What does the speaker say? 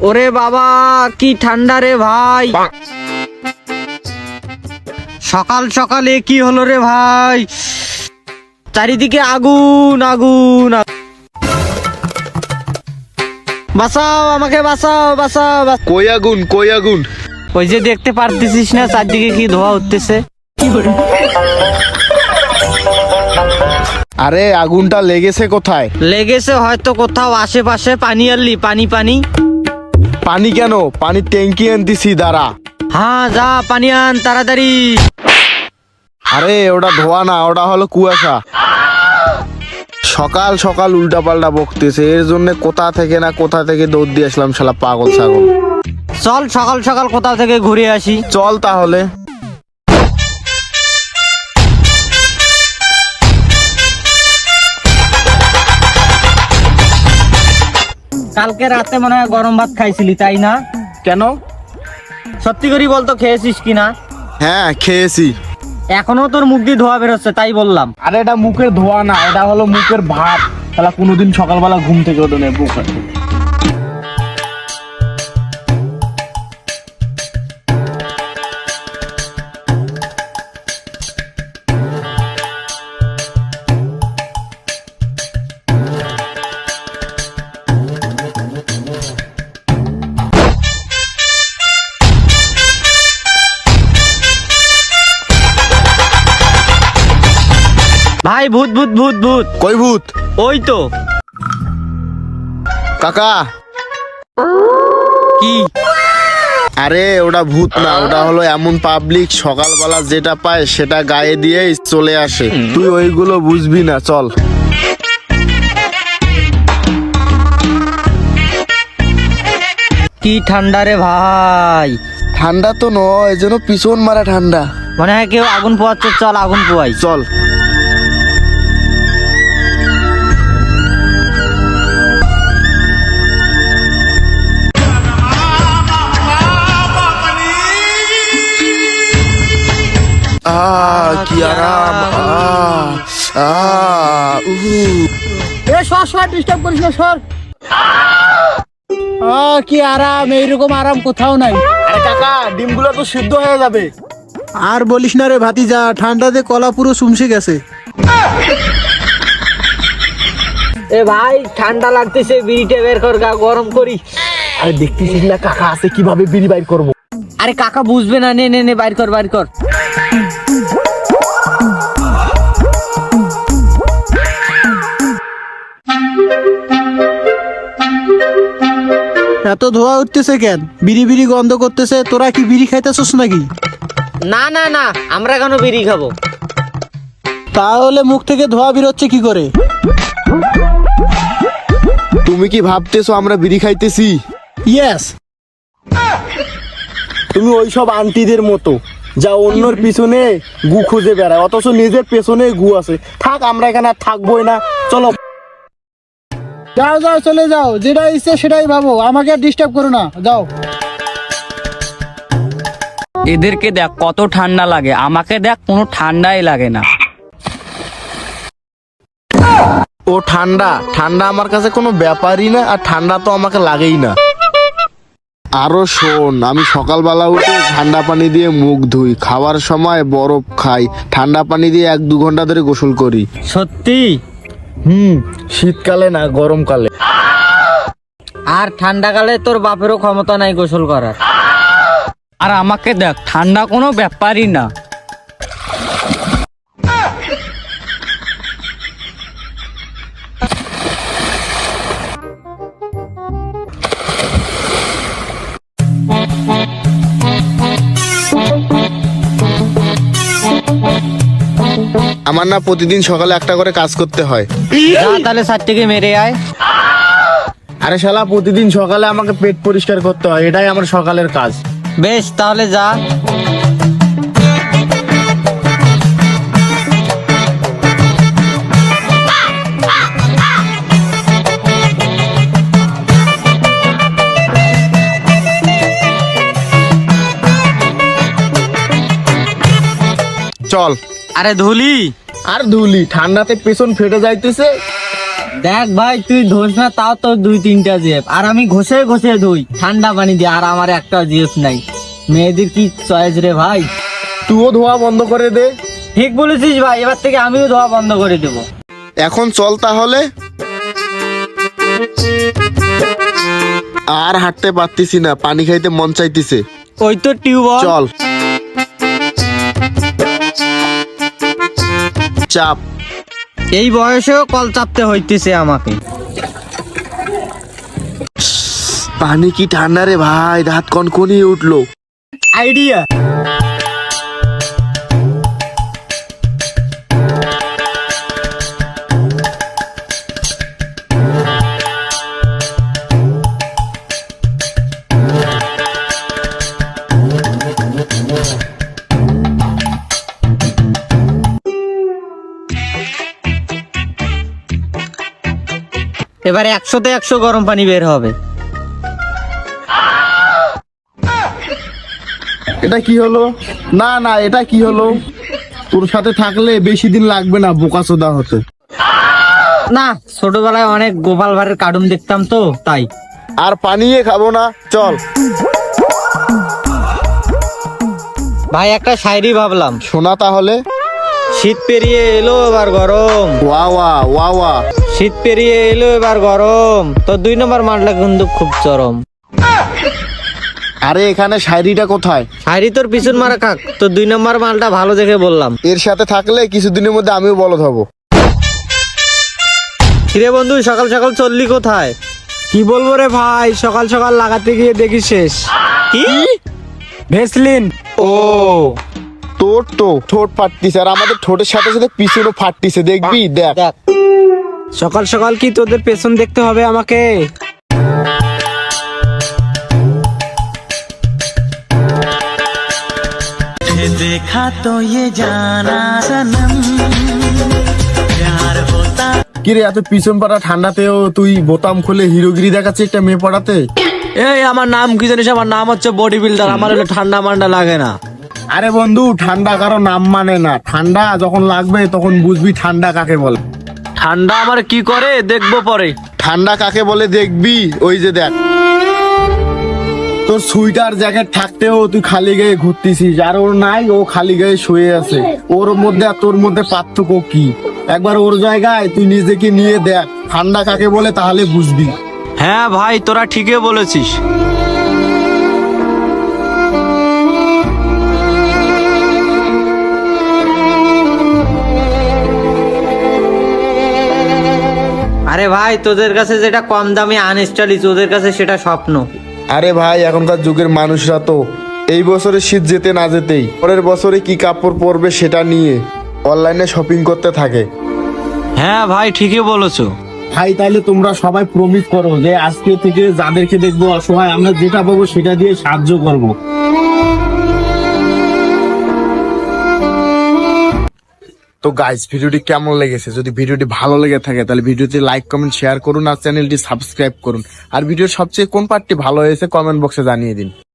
ওরে বাবা কি ঠান্ডা রে ভাই, সকাল সকালে কি হলো রে ভাই, চারিদিকে আগুন আগুন। বাঁচাও আমাকে, বাঁচাও বাঁচাও। কই আগুন, কই আগুন? ওই যে দেখতে পারতেছিস না চারদিকে কি ধোঁয়া উঠতেছে। আরে আগুনটা লেগেছে কোথায়? লেগেছে হয়তো কোথাও আশেপাশে। পানি আনলি? পানি পানি পানি কেন? পানির ট্যাঙ্কি আনতেছি, দাঁড়া। হ্যাঁ যা পানি আন তাড়াতাড়ি। আরে ওটা ধোয়া না, ওটা হলো কুয়াশা। সকাল সকাল উল্টা পাল্টা বকতেছে, এর জন্য কোথা থেকে না কোথা থেকে দৌড় দিয়ে আসলাম, শালা পাগল ছাগল। চল সকাল সকাল কোথাও থেকে ঘুরে আসি। চল তাহলে। কালকে রাতে মনে হয় গরম ভাত খাইছিলি তাই না? কেন? সত্যি করে বলতো খেয়েছিস কিনা? হ্যাঁ খেয়েছি। এখনো তোর মুখ দিয়ে ধোয়া বেরোচ্ছে তাই বললাম। আরে এটা মুখের ধোয়া না, এটা হলো মুখের ভাত। শালা কোনোদিন সকালবেলা ঘুম থেকে ওঠে না বুক। ভাই ভূত ভূত ভূত ভূত। কই ভূত? ওই তো। কাকা কি? আরে ওটা ভূত না, ওটা হলো এমন পাবলিক সকালবেলা যেটা পায় সেটা গায়ে দিয়ে চলে আসে। তুই ওইগুলো বুঝবি না, চল। কি ঠান্ডা রে ভাই। ঠান্ডা তো নয়, যেন পিছন মারা ঠান্ডা। মনে হয় কেউ আগুন পোয়াচ্ছে, চল আগুন পোয়াই। চল। কি আরাম। সর ডিস্টার্ব করিস না, সর। কি আরাম, এইরকম আরাম কোথাও নাই। আরে কাকা ডিমগুলো তো সিদ্ধ হয়ে যাবে। আর বলিস না রে ভাতিজা, ঠান্ডাতে কলা পুরো চুমসে গেছে। এ ভাই ঠান্ডা লাগতেছে, বিড়িটা বের কর, গা গরম করি। আরে দেখতেছিস না কাকা আছে, কিভাবে বিড়ি বাইর করবো। আরে কাকা বুঝবে না, নে নে নে বাইর কর বাইর কর। এত ধোয়া উঠতেছে কেন? বিড়ি বিড়ি গন্ধ করতেছে। তোরা কি বিড়ি খাইতেছস নাকি? না না না, আমরা কেন বিড়ি খাবো? তাহলে মুখ থেকে ধোয়া বেরোচ্ছে কি করে? তুমি কি ভাবতেছো আমরা বিড়ি খাইতেছি? ইয়েস। তুমি ওইসব আন্টিদের মতো যা অন্যর পিছনে গু খুঁজে বেড়ায়, অথচ নিজের পেছনে গু আছে। থাক, আমরা এখানে আর থাকবোই না, চলো। যাও যাও চলে যাও, যেটা ইচ্ছে সেটাই ভাবো, আমাকে আর ডিস্টার্ব করো না, যাও। এদেরকে দেখ কত ঠান্ডা লাগে, আমাকে দেখ কোনো ঠান্ডাই লাগে না। ও ঠান্ডা, ঠান্ডা আমার কাছে কোনো ব্যাপারই না, আর ঠান্ডা তো আমাকে লাগেই না। আরো শোন, আমি সকালবেলা উঠে ঠান্ডা পানি দিয়ে মুখ ধুই, খাওয়ার সময় বরফ খাই, ঠান্ডা পানি দিয়ে 1-2 ঘন্টা ধরে গোসল করি। সত্যি? শীতকালে না, গরমকালে। আর ঠান্ডাকালে তোর বাপেরও ক্ষমতা নাই গোসল করার। আর আমাকে দেখ, ঠান্ডা কোনো ব্যাপারই না। আমার না প্রতিদিন সকালে একটা করে কাজ করতে হয়। যা তাহলে 7 থেকে মেরে আয়। আরে শালা প্রতিদিন সকালে আমাকে পেট পরিষ্কার করতে হয়, এটাই আমার সকালের কাজ। বেশ তাহলে যা। চল। আরে ধুলি আর ধুলি, ঠান্ডাতে পেছন ফেটে যাইতেছে। দেখ ভাই তুই ধোস না, তাও তো 2-3টা জিএফ, আর আমি ঘষে ঘষে ধুই ঠান্ডা পানি দিয়ে, আর আমার একটা জিএফ নাই। মেয়েদের কি চয়েস রে ভাই। তুইও ধোয়া বন্ধ করে দে। ঠিক বলেছিস ভাই, এবার থেকে আমিও ধোয়া বন্ধ করে দেবো। এখন চল তাহলে। আর হাঁটতে পারতিছি না, পানি খাইতে মন চাইতিছে। ওই তো টিউবওয়েল। চল চাপ। এই বয়সেও কল চাপতে হইতেছে আমাকে। পানি কি ঠান্ডা রে ভাই, দাঁত কনকনিয়ে উঠলো। আইডিয়া। এবারে 100-তে 100 গরম পানি বের হবে। এটা কি হলো? না না, এটা কি হলো? তোর সাথে থাকলে বেশি দিন লাগবে না বোকাচোদা হতে। না, ছোটবেলায় অনেক গোপাল ভাঁড়ের কার্টুন দেখতাম তো তাই। আর পানিয়ে খাবো না, চল। ভাই একটা শায়রি ভাবলাম। শোনা তাহলে। শীত পেরিয়ে এলো এবার গরম। ওয়া ওয়া ওয়া ওয়া। শীত পেরিয়ে এলো এবার গরম, তো 2 নম্বর মালটা কিন্তু খুব চরম। আরে এখানে শায়রিটা কোথায়? শায়রি তোর পিছন মারা খাক, তো 2 নম্বর মালটা ভালো দেখে বললাম। এর সাথে থাকলে কিছুদিনের মধ্যে আমিও বলদ হব। কিরে বন্ধু, সকাল সকাল চললি কোথায়? কি বলবো রে ভাই, সকাল সকাল লাগাতে গিয়ে দেখি শেষ। কি? ভেসলিন। ও, তোর তো ঠোঁট ফাটতিছে, আর আমাদের ঠোঁটের সাথে সাথে পিছনও ফাটতিছে, দেখবি দেখ। দেখ। সকাল সকাল কি তোদের পেছন দেখতে হবে আমাকে? देखा तो ये जाना सनम प्यार होता। কিরে এত পিছন পাড়া ঠান্ডাতেও তুই বোতাম খুলে হিরোগিরি দেখাচ্ছিস একটা মেয়ে পড়াতে? এই আমার নাম কি জানিস? আমার নাম হচ্ছে বডি বিল্ডার। আমার হলে ঠান্ডা মান্ডা লাগে না। আরে বন্ধু, ঠান্ডা কারো নাম মানে না। ঠান্ডা যখন লাগবে তখন বুঝবি ঠান্ডা কাকে বলে। ঠান্ডা আমার কি করে দেখবো পরে। ঠান্ডা কাকে বলে দেখবি, ওই যে দেখ। তোর সুইটার জ্যাকেট থাকতেও তুই খালি গায়ে ঘুরতেছিস, আর ওর নাই, ও খালি গায়ে শুয়ে আছে। ওর মধ্যে আর তোর মধ্যে পার্থক্য কি? একবার ওর জায়গায় তুই নিজেকে নিয়ে দেখ, ঠান্ডা কাকে বলে, তাহলে বুঝবি। হ্যাঁ ভাই, তোরা ঠিকই বলেছিস। আরে ভাই, তোদের কাছে যেটা কম দামে আনস্টাইলিশ, ওদের কাছে সেটা স্বপ্ন। আরে ভাই, এখনকার যুগের মানুষরা তো এই বছরে শীত যেতে না যেতেই পরের বছরে কি কাপড় পরবে সেটা নিয়ে অনলাইনে শপিং করতে থাকে। হ্যাঁ ভাই, ঠিকই বলেছো। ভাই তাইলে তোমরা সবাই প্রমিস করো যে আজকে থেকে যাদেরকে দেখবো অসহায়, আমরা যেটা পাবো সেটা দিয়ে সাহায্য করব। তো গাইস, ভিডিওটি কেমন লেগেছে? যদি ভিডিওটি ভালো লেগে থাকে তাহলে ভিডিওতে লাইক কমেন্ট শেয়ার করুন, আর চ্যানেলটি সাবস্ক্রাইব করুন। আর ভিডিওর সবচেয়ে কোন পার্টটি ভালো হয়েছে কমেন্ট বক্সে জানিয়ে দিন।